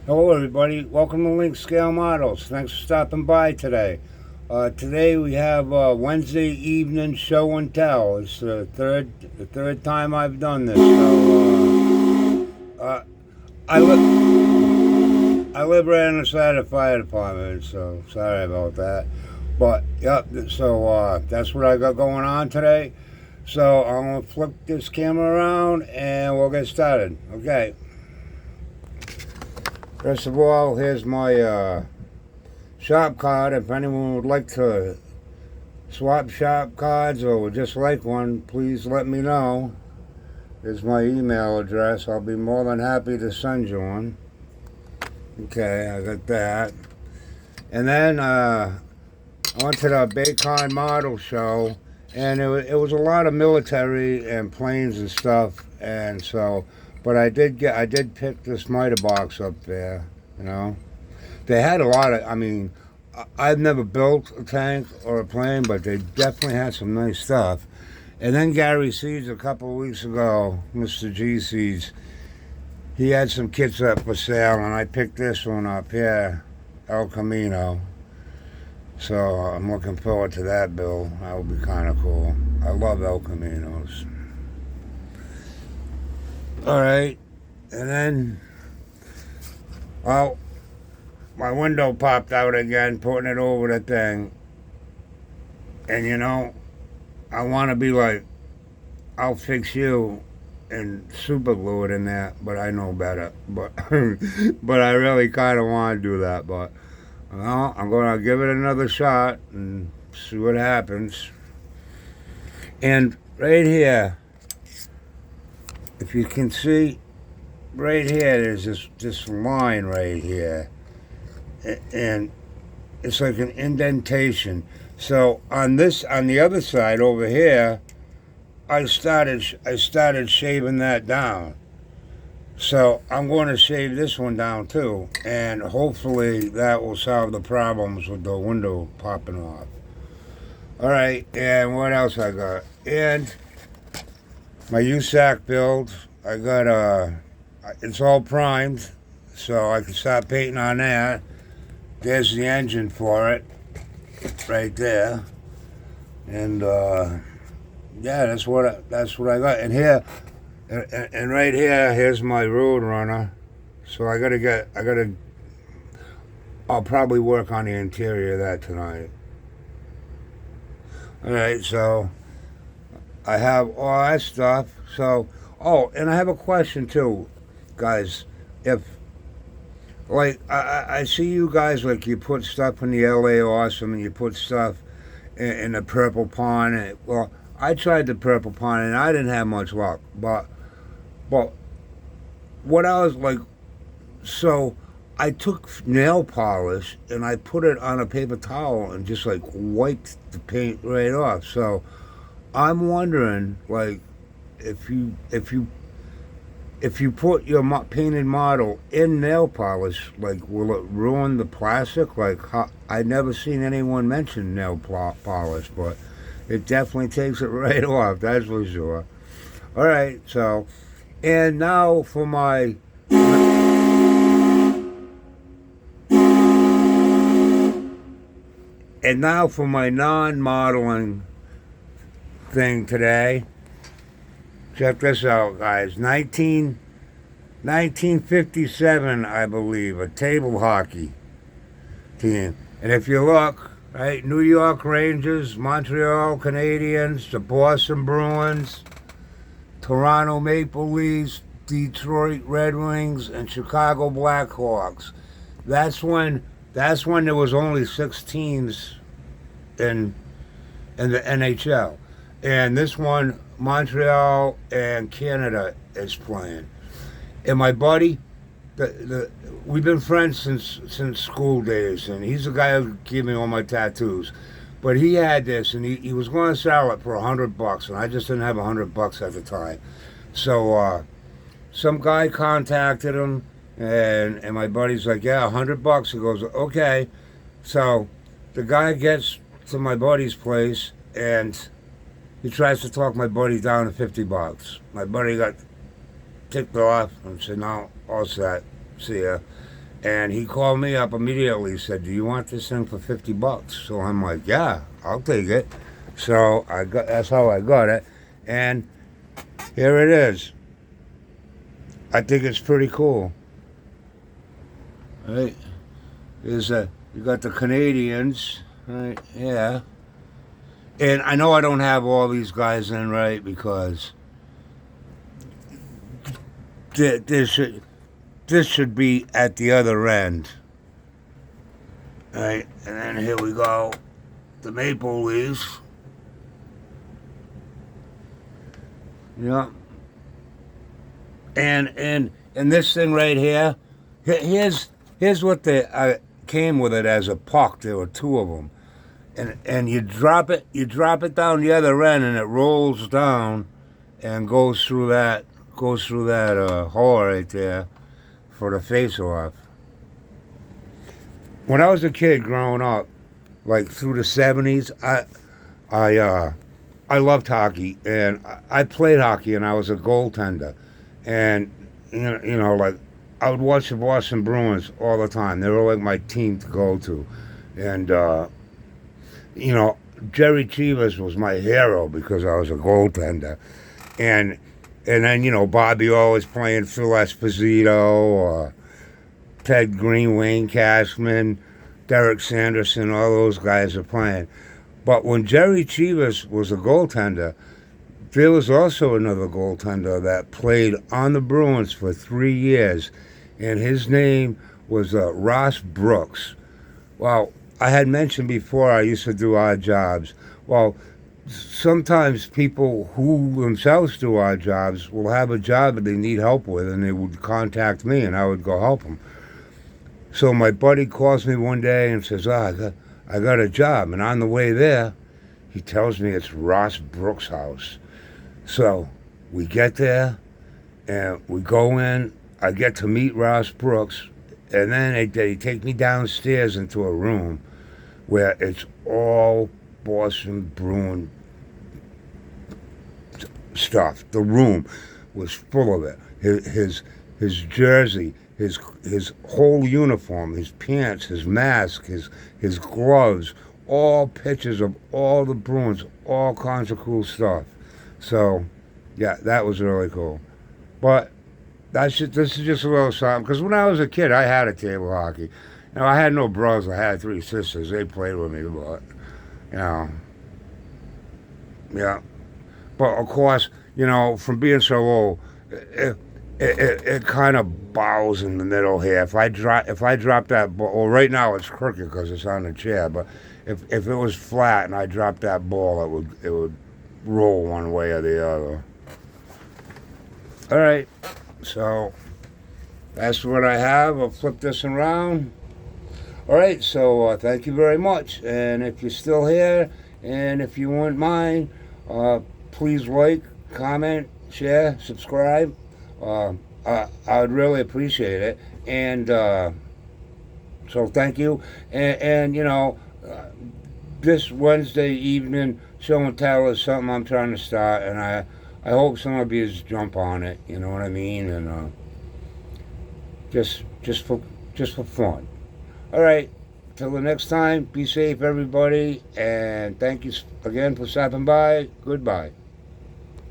Hello, everybody. Welcome to Link Scale Models. Thanks for stopping by today. Today we have Wednesday evening show and tell. It's the third time I've done this. I live right on the side of the fire department, so sorry about that. But yep, so that's what I got going on today. So I'm gonna flip this camera around and we'll get started. Okay. First of all, here's my shop card. If anyone would like to swap shop cards or would just like one, please let me know. Here's my email address. I'll be more than happy to send you one. Okay, I got that. And then I went to the Baycon Model Show, and it was a lot of military and planes and stuff, and so. But I did pick this miter box up there. You know, they had a lot of. I mean, I've never built a tank or a plane, but they definitely had some nice stuff. And then Gary Seeds a couple of weeks ago, Mr. G Seeds, he had some kits up for sale, and I picked this one up here, El Camino. So I'm looking forward to that build. That would be kind of cool. I love El Caminos. All right, and then, well, my window popped out again, putting it over the thing. And you know, I want to be like, I'll fix you and super glue it in there, but I know better. But but I really kind of want to do that. But well, I'm going to give it another shot and see what happens. And right here, if you can see, right here, there's this line right here, and it's like an indentation. So on the other side over here, I started shaving that down. So I'm going to shave this one down too, and hopefully that will solve the problems with the window popping off. All right, and what else I got? And my USAC build, I got it's all primed, so I can start painting on that. There's the engine for it, right there, and yeah, that's what I got. And here, and right here, here's my Road Runner. So I'll probably work on the interior of that tonight. All right, so I have all that stuff. So, oh, and I have a question too, guys. If, like, I see you guys, like, you put stuff in the LA Awesome and you put stuff in the Purple Pond. And, well, I tried the Purple Pond and I didn't have much luck. But what I was like, so I took nail polish and I put it on a paper towel and just, like, wiped the paint right off. So I'm wondering, like, if you put your painted model in nail polish, like, will it ruin the plastic? Like, I never seen anyone mention nail polish, but it definitely takes it right off. That's for sure. All right, so, and now for my non-modeling thing today. Check this out, guys. 1957, I believe, a table hockey team. And if you look, right, New York Rangers, Montreal Canadiens, the Boston Bruins, Toronto Maple Leafs, Detroit Red Wings, and Chicago Blackhawks. That's when there was only 6 teams in the NHL. And this one, Montreal and Canada is playing. And my buddy, we've been friends since school days, and he's the guy who gave me all my tattoos. But he had this, and he was going to sell it for $100, and I just didn't have $100 at the time. So some guy contacted him, and my buddy's like, yeah, $100. He goes, okay. So the guy gets to my buddy's place, and he tries to talk my buddy down to $50. My buddy got ticked off and said, no, all set, see ya. And he called me up immediately. He said, "Do you want this thing for $50?" So I'm like, "Yeah, I'll take it." So that's how I got it, and here it is. I think it's pretty cool. Right? You got the Canadians, right? Yeah. And I know I don't have all these guys in right because this should be at the other end, right? And then here we go, the Maple Leafs. Yeah. And this thing right here, here's what they came with it as a puck. There were two of them, and you drop it down the other end, and it rolls down, and goes through that hole right there for the face off. When I was a kid growing up, like through the '70s, I loved hockey, and I played hockey, and I was a goaltender, and like I would watch the Boston Bruins all the time. They were like my team to go to, and you know, Jerry Chivas was my hero because I was a goaltender, and then Bobby Orr was playing Phil Esposito or Ted Green, Wayne Cashman, Derek Sanderson, all those guys are playing. But when Jerry Chivas was a goaltender, there was also another goaltender that played on the Bruins for 3 years, and his name was Ross Brooks. Well, I had mentioned before I used to do odd jobs. Well, sometimes people who themselves do odd jobs will have a job that they need help with, and they would contact me, and I would go help them. So my buddy calls me one day and says, I got a job. And on the way there, he tells me it's Ross Brooks' house. So we get there, and we go in. I get to meet Ross Brooks, and then they take me downstairs into a room where it's all Boston Bruin stuff. The room was full of it. His jersey, his whole uniform, his pants, his mask, his gloves, all pictures of all the Bruins, all kinds of cool stuff. So, yeah, that was really cool. But this is just a little something because when I was a kid, I had a table hockey. I had no brothers. I had three sisters. They played with me, but you know, yeah. But of course, from being so old, it kind of bows in the middle here. If I drop that ball, well, right now it's crooked because it's on the chair. But if it was flat and I dropped that ball, it would roll one way or the other. All right, so that's what I have. I'll flip this around. All right, so thank you very much. And if you're still here, and if you wouldn't mind, please like, comment, share, subscribe. I would really appreciate it. And so thank you. And this Wednesday evening show and tell is something I'm trying to start, and I hope some of you jump on it. You know what I mean? And just for fun. All right. Till the next time, be safe, everybody, and thank you again for stopping by. Goodbye.